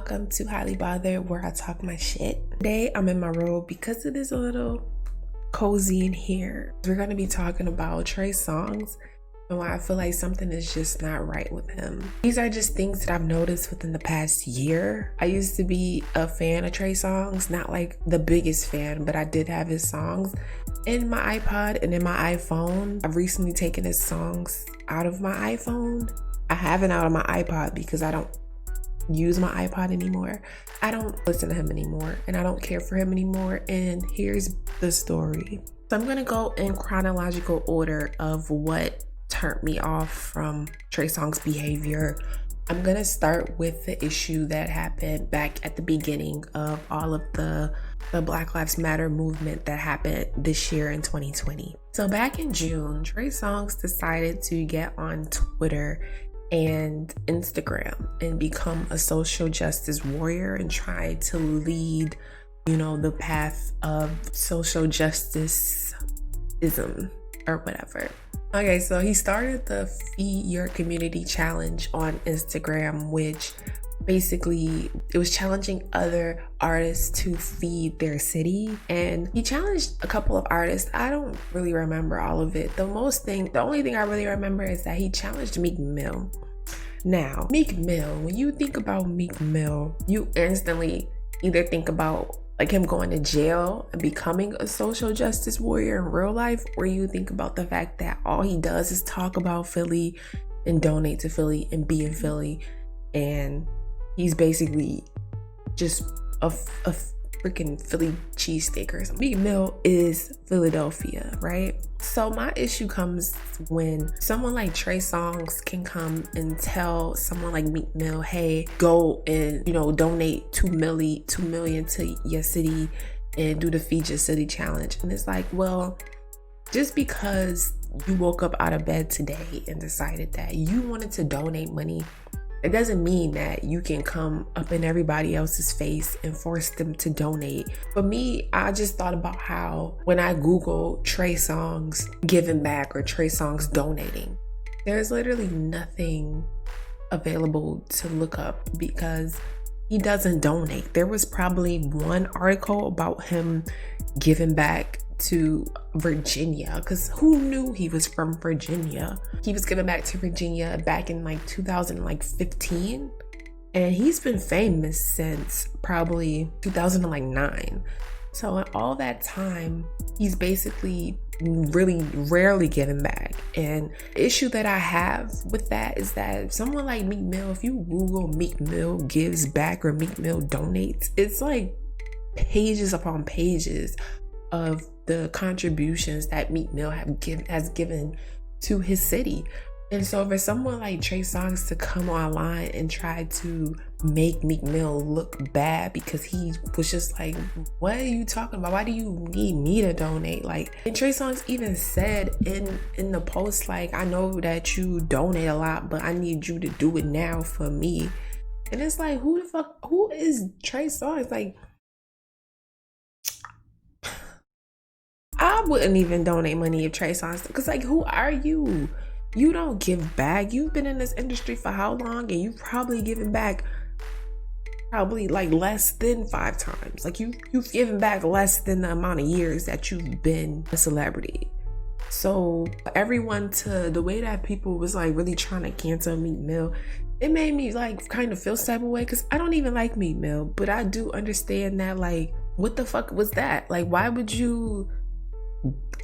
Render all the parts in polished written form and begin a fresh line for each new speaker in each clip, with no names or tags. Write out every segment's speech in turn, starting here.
welcome to Highly Bothered, where I talk my shit. Today I'm in my robe because it is a little cozy in here. We're going to be talking about Trey Songz and why I feel like something is just not right with him. These are just things that I've noticed within the past year. I used to be a fan of Trey Songz, not like the biggest fan, but I did have his songs in my iPod and in my iPhone. I've recently taken his songs out of my iPhone. I have it out of my iPod because I don't use my iPod anymore. I don't listen to him anymore and I don't care for him anymore. And here's the story. So I'm gonna go in chronological order of what turned me off from Trey Songz' behavior. I'm gonna start with the issue that happened back at the beginning of all of the Black Lives Matter movement that happened this year in 2020. So back in June, Trey Songz decided to get on Twitter and Instagram and become a social justice warrior and try to lead, the path of social justice-ism or whatever. Okay, so he started the Feed Your Community Challenge on Instagram, which basically it was challenging other artists to feed their city. And he challenged a couple of artists. I don't really remember all of it. The only thing I really remember is that he challenged Meek Mill. Now, Meek Mill, when you think about Meek Mill, you instantly either think about like him going to jail and becoming a social justice warrior in real life, or you think about the fact that all he does is talk about Philly and donate to Philly and be in Philly. And he's basically just a freaking Philly cheesesteak or something. Meek Mill is Philadelphia, right? So my issue comes when someone like Trey Songz can come and tell someone like Meek Mill, hey, go and, donate 2 million to your city and do the Feed Your City challenge. And it's like, well, just because you woke up out of bed today and decided that you wanted to donate money, it doesn't mean that you can come up in everybody else's face and force them to donate. For me, I just thought about how when I Google Trey Songz giving back or Trey Songz donating, there's literally nothing available to look up because he doesn't donate. There was probably one article about him giving back to Virginia, because who knew he was from Virginia? He was giving back to Virginia back in 2015, and he's been famous since probably 2009. So in all that time, he's basically really rarely giving back. And the issue that I have with that is that someone like Meek Mill, if you Google Meek Mill gives back or Meek Mill donates, it's like pages upon pages of the contributions that Meek Mill has given to his city. And so for someone like Trey Songz to come online and try to make Meek Mill look bad because he was just like, what are you talking about? Why do you need me to donate? And Trey Songz even said in the post, I know that you donate a lot, but I need you to do it now for me. And it's like, who is Trey Songz? I wouldn't even donate money if Trey Songz, because who are you? You don't give back. You've been in this industry for how long? And you've probably given back probably less than 5 times. You've given back less than the amount of years that you've been a celebrity. So the way that people was really trying to cancel Meek Mill, it made me kind of feel some type of way, because I don't even like Meek Mill, but I do understand that what the fuck was that? Why would you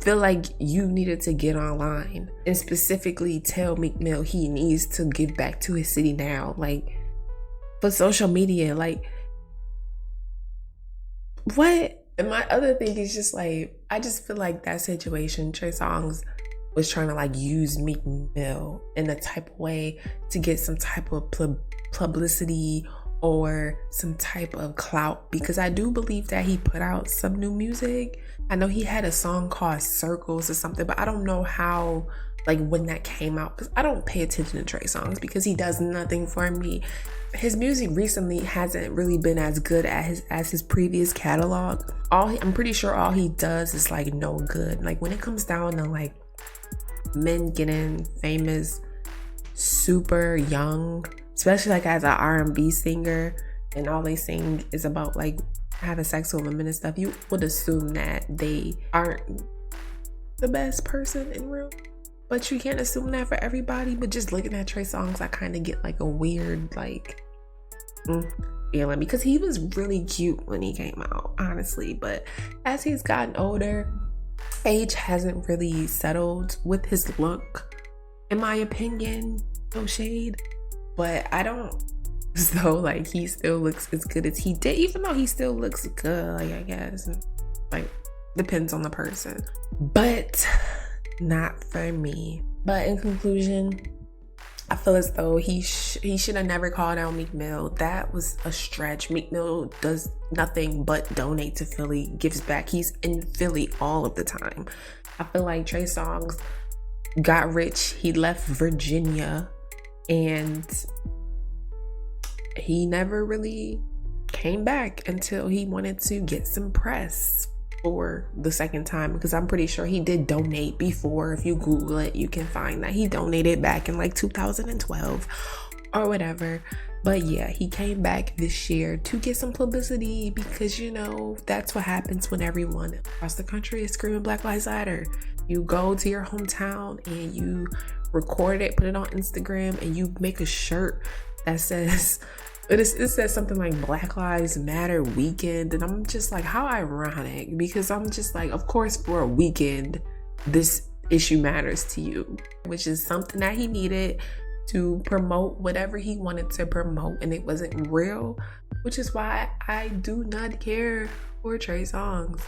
feel like you needed to get online and specifically tell Meek Mill he needs to give back to his city now, for social media? What? And my other thing is just I just feel like that situation, Trey Songz was trying to use Meek Mill in a type of way to get some type of publicity or some type of clout, because I do believe that he put out some new music. I know he had a song called Circles or something, but I don't know how, when that came out, because I don't pay attention to Trey Songz because he does nothing for me. His music recently hasn't really been as good as his previous catalog. I'm pretty sure all he does is no good. When it comes down to men getting famous super young, especially as an R&B singer, and all they sing is about like having sex with women and stuff, you would assume that they aren't the best person in real. But you can't assume that for everybody. But just looking at Trey Songz, I kind of get like a weird like feeling, because he was really cute when he came out, honestly. But as he's gotten older, age hasn't really settled with his look, in my opinion. No shade, but I don't. So like he still looks as good as he did, even though he still looks good. Like, I guess like depends on the person, but not for me. But in conclusion, I feel as though he should have never called out Meek Mill. That was a stretch. Meek Mill does nothing but donate to Philly, gives back. He's in Philly all of the time. I feel like Trey Songz got rich. He left Virginia and he never really came back until he wanted to get some press for the second time, because I'm pretty sure he did donate before. If you Google it, you can find that he donated back in like 2012 or whatever. But yeah, he came back this year to get some publicity, because you know that's what happens when everyone across the country is screaming Black Lives Matter. You go to your hometown and you record it, put it on Instagram, and you make a shirt that says it says something like Black Lives Matter weekend. And I'm just like, how ironic, because I'm just like, of course for a weekend this issue matters to you, which is something that he needed to promote whatever he wanted to promote, and it wasn't real, which is why I do not care for Trey Songz.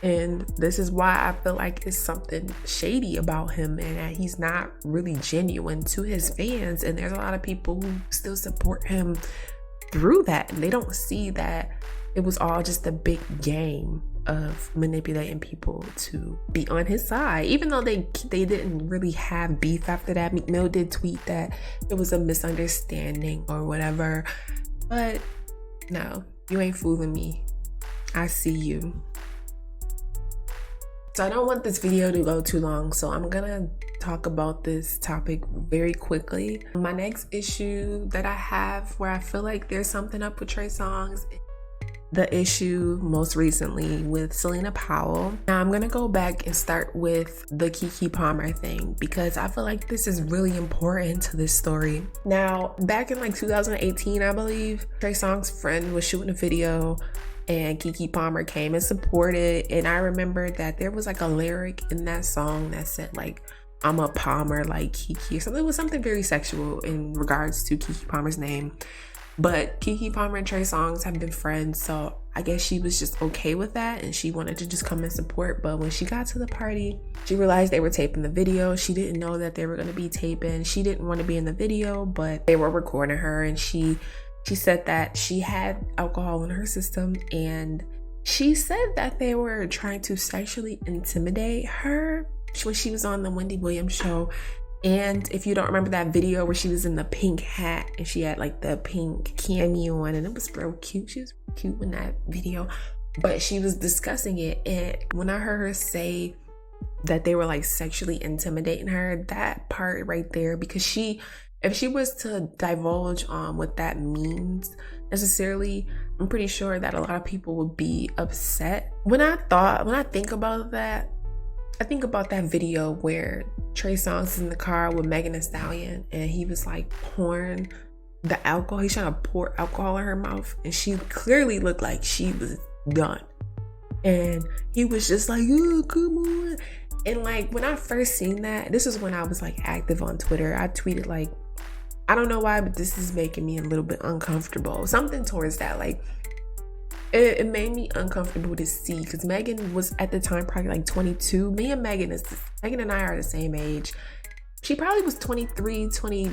And this is why I feel like it's something shady about him, and that he's not really genuine to his fans. And there's a lot of people who still support him through that, and they don't see that it was all just a big game of manipulating people to be on his side, even though they didn't really have beef after that. Meek Mill did tweet that it was a misunderstanding or whatever, but no, you ain't fooling me. I see you. So I don't want this video to go too long, so I'm gonna talk about this topic very quickly. My next issue that I have, where I feel like there's something up with Trey Songz, the issue most recently with Selena Powell. Now I'm gonna go back and start with the Keke Palmer thing, because I feel like this is really important to this story. Now, back in like 2018, I believe, Trey Songz's friend was shooting a video and Keke Palmer came and supported. And I remember that there was like a lyric in that song that said like, I'm a Palmer like Keke. So it was something very sexual in regards to Keke Palmer's name. But Keke Palmer and Trey Songz have been friends, so I guess she was just okay with that, and she wanted to just come and support. But when she got to the party, she realized they were taping the video. She didn't know that they were going to be taping. She didn't want to be in the video, but they were recording her, and she said that she had alcohol in her system, and she said that they were trying to sexually intimidate her when she was on the Wendy Williams show. And if you don't remember that video where she was in the pink hat and she had like the pink cami on, and it was real cute. She was cute in that video, but she was discussing it. And when I heard her say that they were like sexually intimidating her, that part right there, because if she was to divulge on what that means necessarily, I'm pretty sure that a lot of people would be upset. When I think about that, I think about that video where Trey Songz is in the car with Megan Thee Stallion, and he was like pouring the alcohol. He's trying to pour alcohol in her mouth, and she clearly looked like she was done. And he was just like, oh, come on. And like, when I first seen that, this is when I was like active on Twitter. I tweeted like, I don't know why, but this is making me a little bit uncomfortable. Something towards that. Like, it made me uncomfortable to see, because Megan was at the time probably like 22. Megan and I are the same age. She probably was 23,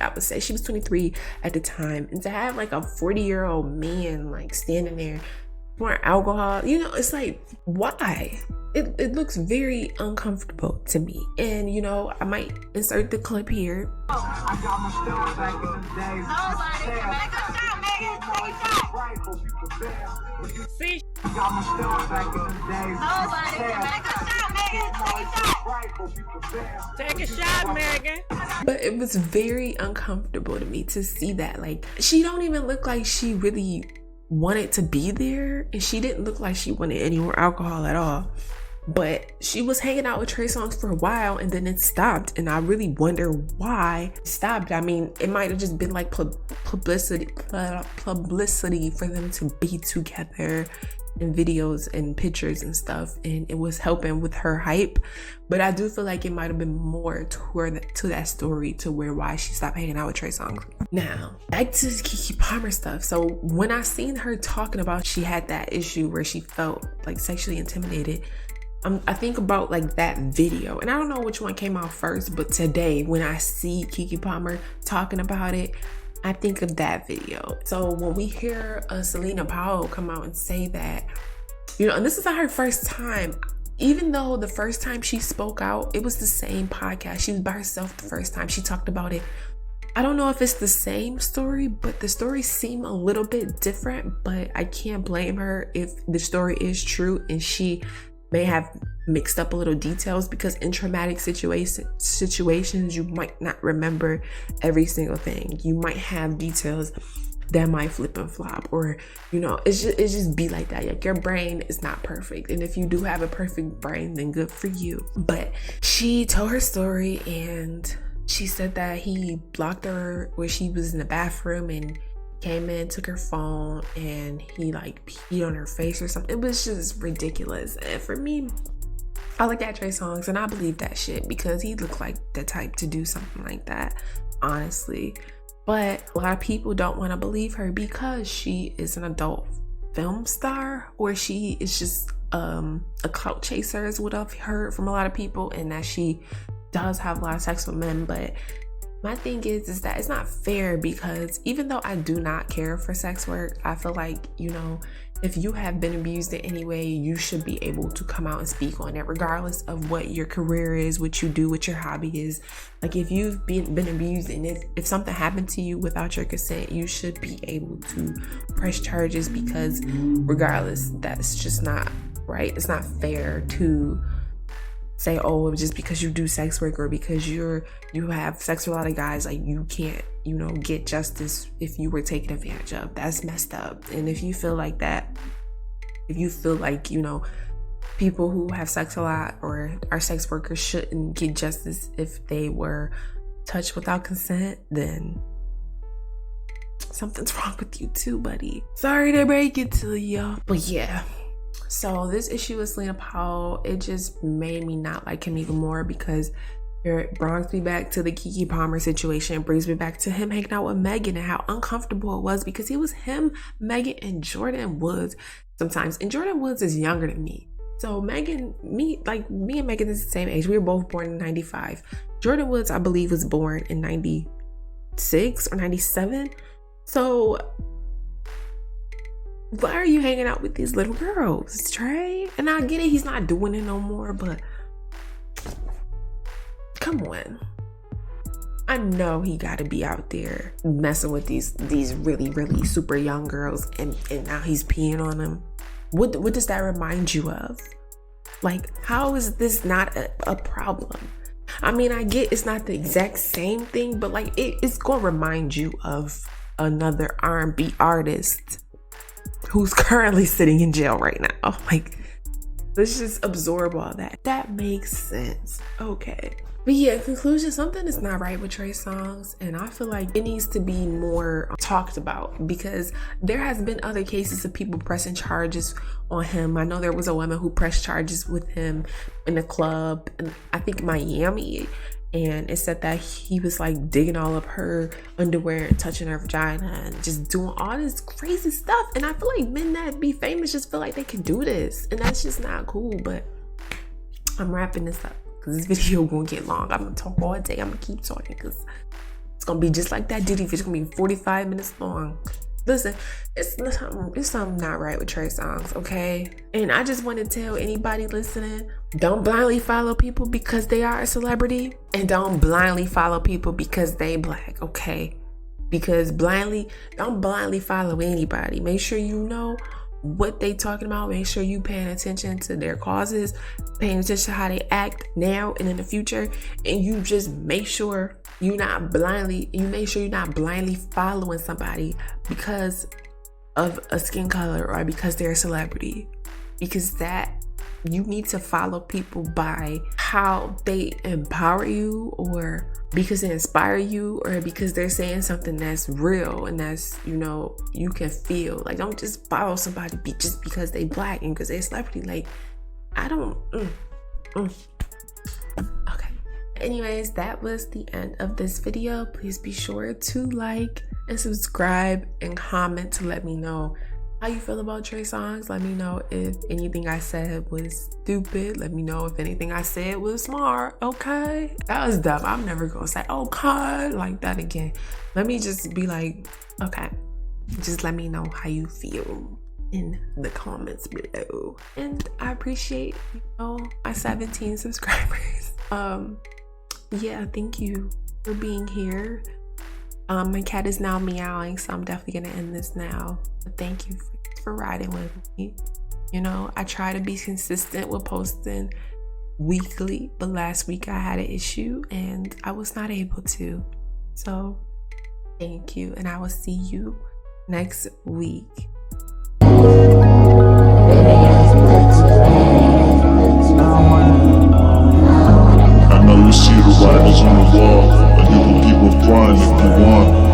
I would say. She was 23 at the time. And to have like a 40-year-old man like standing there pouring alcohol, you know, it's like, why? It looks very uncomfortable to me. And you know, I might insert the clip here. I got my stuff back in the days. See, I got my stuff back in the days.
Take a shot, Megan.
But it was very uncomfortable to me to see that. Like, she don't even look like she really wanted to be there, and she didn't look like she wanted any more alcohol at all. But she was hanging out with Trey Songz for a while, and then it stopped, and I really wonder why it stopped. I mean, it might have just been like publicity for them to be together in videos and pictures and stuff, and it was helping with her hype. But I do feel like it might have been more to that story, to why she stopped hanging out with Trey Songz. Now, back to Keke Palmer stuff. So when I seen her talking about she had that issue where she felt like sexually intimidated, I think about like that video, and I don't know which one came out first, but today when I see Keke Palmer talking about it, I think of that video. So when we hear Selena Powell come out and say that, and this is not her first time, even though the first time she spoke out, it was the same podcast. She was by herself the first time she talked about it. I don't know if it's the same story, but the story seemed a little bit different, but I can't blame her if the story is true and she may have mixed up a little details, because in traumatic situations you might not remember every single thing. You might have details that might flip and flop, or it's just be like that. Like, your brain is not perfect, and if you do have a perfect brain, then good for you. But she told her story, and she said that he blocked her where she was in the bathroom and came in, took her phone, and he like peed on her face or something. It was just ridiculous. And for me, I look at Trey Songz and I believe that shit, because he looked like the type to do something like that, honestly. But a lot of people don't want to believe her because she is an adult film star, or she is just a clout chaser, is what I've heard from a lot of people, and that she does have a lot of sex with men. But my thing is that it's not fair, because even though I do not care for sex work, I feel like, if you have been abused in any way, you should be able to come out and speak on it, regardless of what your career is, what you do, what your hobby is. Like, if you've been abused, and if something happened to you without your consent, you should be able to press charges, because regardless, that's just not right. It's not fair to say, oh, just because you do sex work or because you have sex with a lot of guys, like, you can't, get justice if you were taken advantage of. That's messed up. And if you feel like that, if you feel like, people who have sex a lot or are sex workers shouldn't get justice if they were touched without consent, then something's wrong with you too, buddy. Sorry to break it to you. But yeah. So this issue with Selena Powell, it just made me not like him even more, because it brings me back to the Keke Palmer situation. It brings me back to him hanging out with Megan and how uncomfortable it was, because it was him, Megan, and Jordyn Woods sometimes. And Jordyn Woods is younger than me. So me and Megan is the same age. We were both born in 95. Jordyn Woods, I believe, was born in 96 or 97. So why are you hanging out with these little girls, Trey? And I get it, he's not doing it no more, but come on. I know he got to be out there messing with these really, really super young girls, and now he's peeing on them. What does that remind you of? Like, how is this not a problem? I mean, I get it's not the exact same thing, but like, it's gonna remind you of another R&B artist who's currently sitting in jail right now. Like, let's just absorb all that. That makes sense. Okay. But yeah, in conclusion, something is not right with Trey Songz, and I feel like it needs to be more talked about, because there has been other cases of people pressing charges on him. I know there was a woman who pressed charges with him in a club, in, I think, Miami, and it said that he was like digging all up her underwear and touching her vagina and just doing all this crazy stuff. And I feel like men that be famous just feel like they can do this, and that's just not cool. But I'm wrapping this up, because this video gonna get long. I'm gonna talk all day. I'm gonna keep talking, because it's gonna be just like that Diddy video. It's gonna be 45 minutes long. Listen, it's something not right with Trey Songz, okay? And I just want to tell anybody listening, don't blindly follow people because they are a celebrity, and don't blindly follow people because they black, okay? Because don't blindly follow anybody. Make sure you know what they talking about. Make sure you paying attention to their causes, paying attention to how they act now and in the future, and you just make sure you're not blindly following somebody because of a skin color or because they're a celebrity. Because that, you need to follow people by how they empower you, or because they inspire you, or because they're saying something that's real and that's, you can feel. Like, don't just follow somebody just because they black and because they're a celebrity. Like, I don't. Okay. Anyways, that was the end of this video. Please be sure to like and subscribe and comment to let me know how you feel about Trey Songz. Let me know if anything I said was stupid. Let me know if anything I said was smart. Okay, that was dumb. I'm never gonna say okay like that again. Let me just be like, okay, just let me know how you feel in the comments below. And I appreciate, my 17 subscribers. Yeah, thank you for being here. My cat is now meowing, so I'm definitely gonna end this now. But thank you for riding with me. I try to be consistent with posting weekly, but last week I had an issue and I was not able to. So thank you, and I will see you next week.
I know you see the writers on the wall, and you can keep on flying if you want.